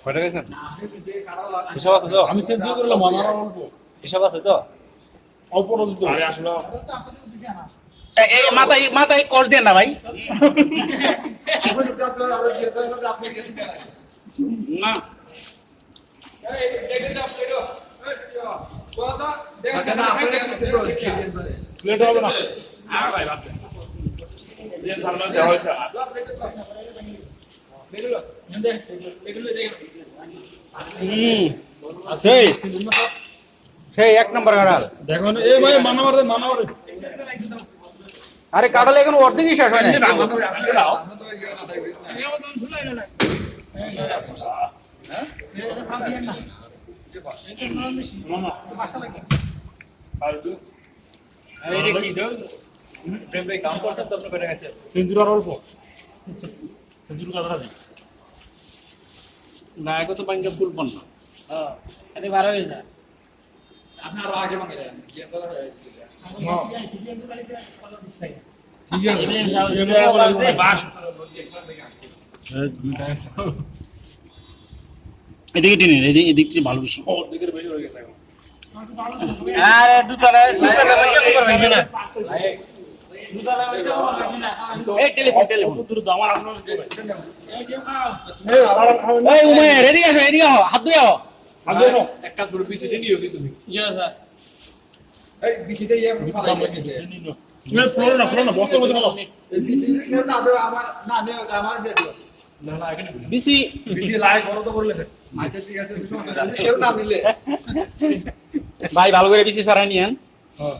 কয়টা গেছেন? হিসাব আছে তো? আমি চেঞ্জ করলাম আমার অল্প হিসাব আছে তো? অল্প দিতে আসলে এই মাথায় মাথায় কষ দেন না ভাই। না প্লেট হবে না ভাই ভাত দিয়ে ধারণা দেওয়া হয়েছে সেই সেই এক নম্বর কাঁঠাল। দেখো এই ভাই মানামার আরে কাঁঠাল এখন অর্ধেকই শেষ হয় না। সেঞ্চুরি অল্প সেঞ্চুরি কাটা আছে না এখন তো ব্যাংকে ফুল পণ্য এটা 12 হয়ে যায়। ঠিক আছে এদিকে টেনে এদিক থেকে ভালো বেশি অর্ধেকের বেশি হয়ে গেছে এখন আরে দুতলা এই টেলিফোন দামার আপনার এই উমের এদিকে আসো এদিকে আসো হাত ধুয়ে আসো আগে নো এক কাজ করে পিছিয়ে নিও কিন্তু তুমি। ইয়া স্যার এই পিছিয়ে ইয়ে ফালাই গেছে। তুমি ফ্লোর না বস্তার মধ্যে নাও এই পিছিয়ে না দাও আমার না নিও আমার দিয়ে দিও। না না এখানে বিসি বেশি লাইক বড় তো করলে আচ্ছা ঠিক আছে সমস্যা নেই। কেউ না নিলে ভাই ভালো করে বিসি সারাই নিয়েন হ্যাঁ